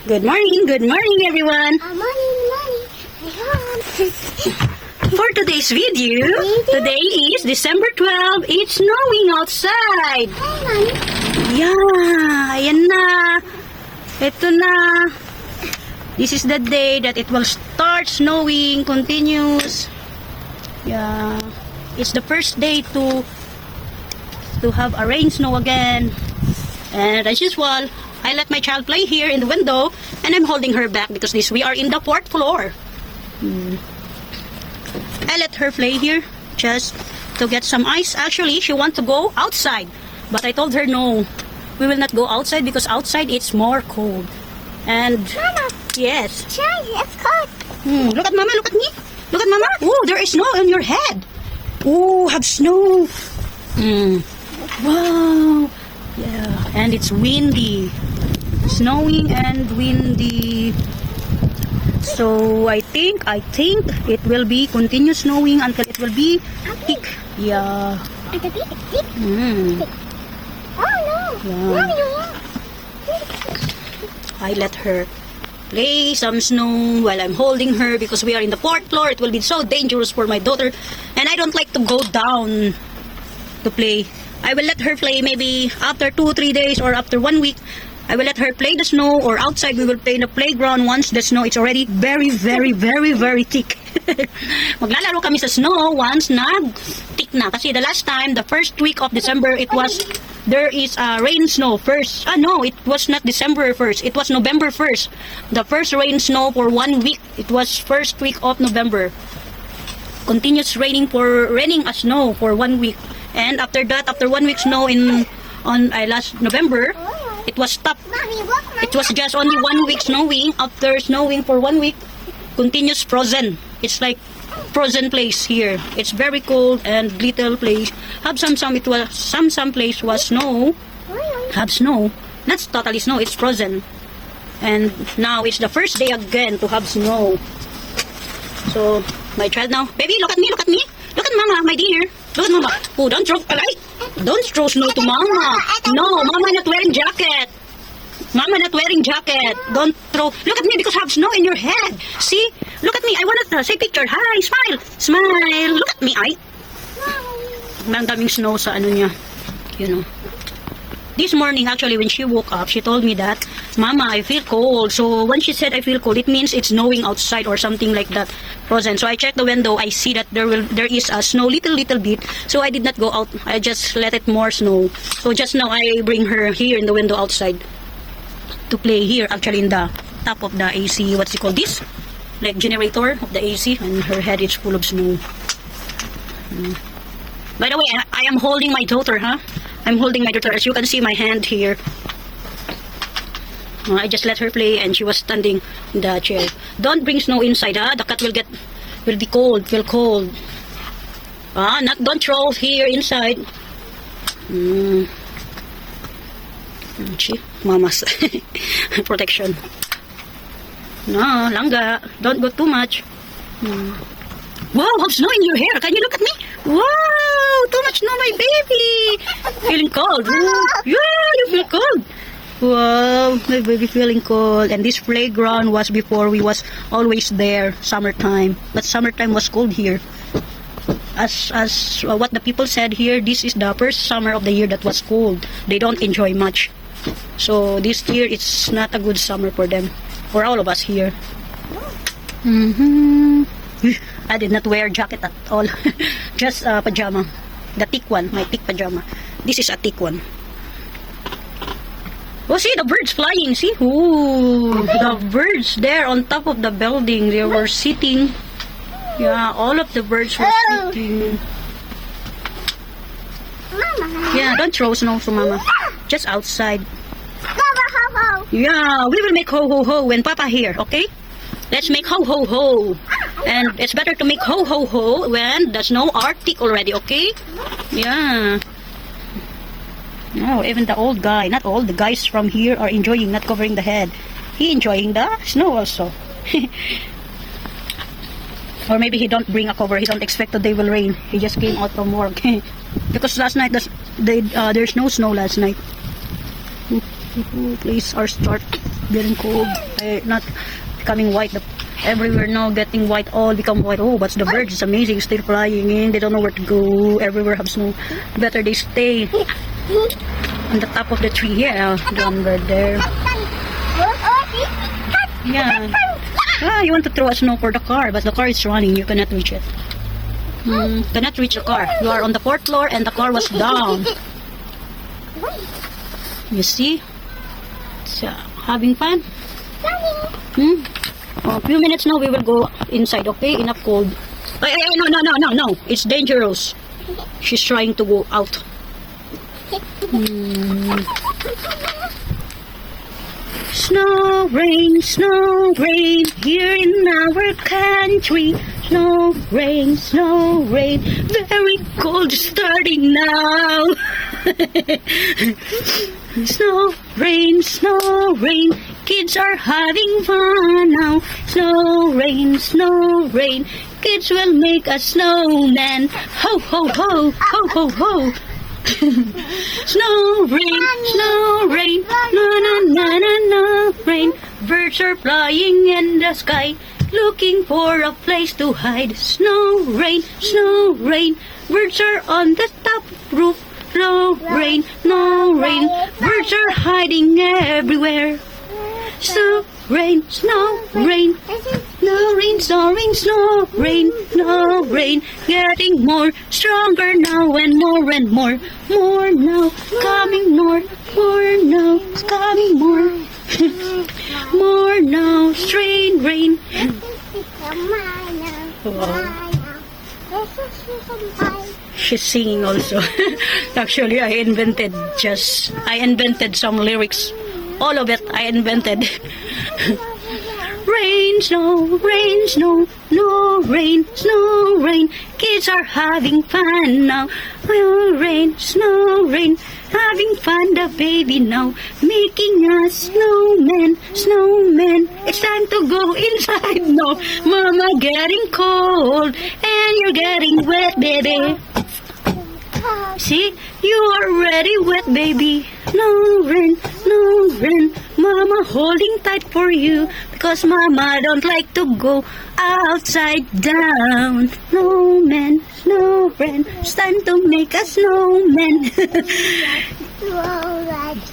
Good morning everyone. Morning. For today's video, today is December 12. It's snowing outside. Yeah, ayan na. Ito na. This is the day that it will start snowing, continuous. Yeah, it's the first day to have a rain snow again. And as usual, I let my child play here in the window, and I'm holding her back because we are in the 4th floor. I let her play here just to get some ice. Actually, she wants to go outside, but I told her no, we will not go outside because outside it's more cold. And Mama, yes, it's cold. look at Mama, look at me, look at Mama. Oh, there is snow on your head. Oh, have snow. Wow. Yeah, and it's windy, snowing and windy. So I think it will be continuous snowing until it will be thick. Yeah. It's a big. Oh no. Yeah. Mommy, I let her play some snow while I'm holding her because we are in the 4th floor. It will be so dangerous for my daughter, and I don't like to go down to play. I will let her play maybe after 2-3 days or after 1 week. I will let her play the snow, or outside we will play in the playground once the snow is already very thick. Maglalaro kami sa snow once nag-thick na. Kasi the last time, the first week of December, there is a rain snow first. No, it was not December 1st. It was November 1st. The first rain snow for 1 week. It was first week of November. Continuous raining a snow for 1 week. And after that, after 1 week snow on last November, it was stopped. Mommy, look. It was just only 1 week snowing. After snowing for 1 week, continuous frozen. It's like frozen place here. It's very cold and little place. Have some place was snow. Have snow. Not totally snow, it's frozen. And now it's the first day again to have snow. So my child now, baby, look at me. Look at Mama, my dear. Look at Mama. Oh, don't throw snow to Mama. No, Mama not wearing jacket. Mama not wearing jacket. Don't throw. Look at me because I have snow in your head. See? Look at me. I want to say picture. Hi, smile. Smile. Look at me, ay. Ang daming snow sa ano niya. You know. This morning, actually, when she woke up, she told me that, Mama, I feel cold. So when she said I feel cold, it means it's snowing outside or something like that, frozen. So I checked the window. I see that there is a snow, little bit. So I did not go out. I just let it more snow. So just now I bring her here in the window outside to play here. Actually, in the top of the AC. What's it called? This like generator of the AC, and her head is full of snow. By the way, I am holding my daughter, huh? I'm holding my daughter. As you can see my hand here. I just let her play and she was standing in the chair. Don't bring snow inside, huh? The cat will be cold, feel cold. Don't throw here inside. See? Mama's protection. No, langga. Don't go too much. Wow, have snow in your hair. Can you look at me? Wow, too much snow, my baby. Feeling cold. Yeah, you feel cold. Wow, my baby feeling cold. And this playground was before we was always there, summertime. But summertime was cold here. As what the people said here, this is the first summer of the year that was cold. They don't enjoy much. So this year, it's not a good summer for them. For all of us here. I did not wear jacket at all. Just pajama. The thick one. My thick pajama. This is a thick one. Oh, see the birds flying. See? Ooh, the birds there on top of the building. They were sitting. Yeah, all of the birds were sitting. Mama. Yeah, don't throw snow to Mama. Just outside. Mama, ho. Yeah, we will make ho ho ho when Papa here, okay? Let's make ho ho ho. And it's better to make ho ho ho when the snow are thick already, okay? Yeah. No, even the old guy, not all the guys from here are enjoying not covering the head. He enjoying the snow also. Or maybe he don't bring a cover. He don't expect that they will rain. He just came out from work. Because last night there's no snow last night. Oh, place are start getting cold. Not becoming white. Everywhere now getting white. All become white. Oh, but the birds is amazing. Still flying in. They don't know where to go. Everywhere have snow. Better they stay on the top of the tree. Yeah, the one bird there. Yeah. Ah, you want to throw a snow for the car, but the car is running. You cannot reach it. Cannot reach the car. You are on the 4th floor and the car was down. You see? So, having fun? A few minutes now, we will go inside, okay? Enough cold. No. It's dangerous. She's trying to go out. Snow, rain, here in our country. Snow, rain, very cold starting now. Snow, rain, kids are having fun now. Snow, rain, kids will make a snowman. Ho, ho, ho, ho, ho, ho. Snow, rain, na, rain. Birds are flying in the sky, looking for a place to hide. Snow, rain, birds are on the top roof. No rain, birds are hiding everywhere. Snow, rain, getting more stronger now and more. More now, coming more now, coming more. More now, strain rain. She's singing also. Actually, I invented some lyrics. All of it, I invented. Rain, snow, no rain, snow, rain. Kids are having fun now. Oh, rain, snow, rain. Having fun, the baby now. Making a snowman. It's time to go inside now. Mama getting cold and you're getting wet, baby. See, you are already wet, baby. No rain, Mama holding tight for you because Mama don't like to go outside down. Snowman, snow rain, it's time to make a snowman.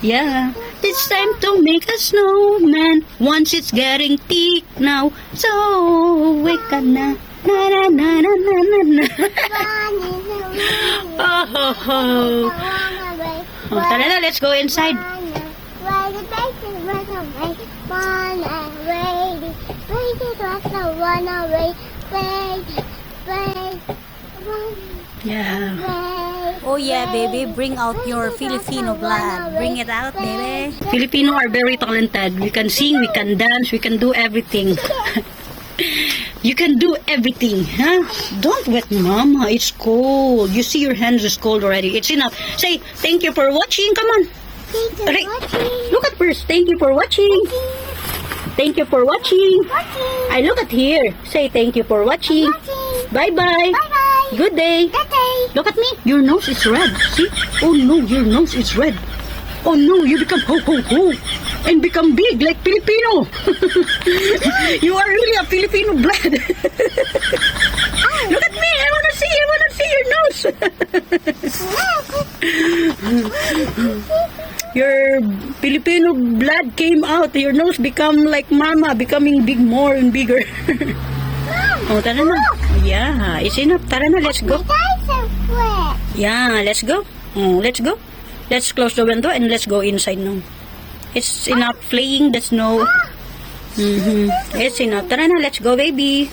Yeah, it's time to make a snowman. Once it's getting thick now, so wake up na. Na. Oh. Tara na, let's go inside. Yeah. Oh yeah, baby, bring out your Filipino blood. Bring it out, baby. Filipino are very talented. We can sing, we can dance, we can do everything. You can do everything, huh? Don't wet Mama, it's cold. You see your hands is cold already. It's enough. Say, thank you for watching. Come on. Right. Look at first. Thank you for watching. Thank you for watching. I look at here. Say thank you for watching. Bye-bye. Good day. Look at me. Your nose is red. See? Oh no, your nose is red. Oh no, you become ho ho ho and become big like Filipino. You are really a Filipino blood. Look at me. I wanna see your nose. Your Filipino blood came out. Your nose become like Mama, becoming big more and bigger. Oh, tara na. Yeah, it's enough. Tara na, let's go. Yeah, let's go. Oh, let's go. Let's close the window and let's go inside now. It's enough playing the snow. It's enough. Tara na, let's go, baby.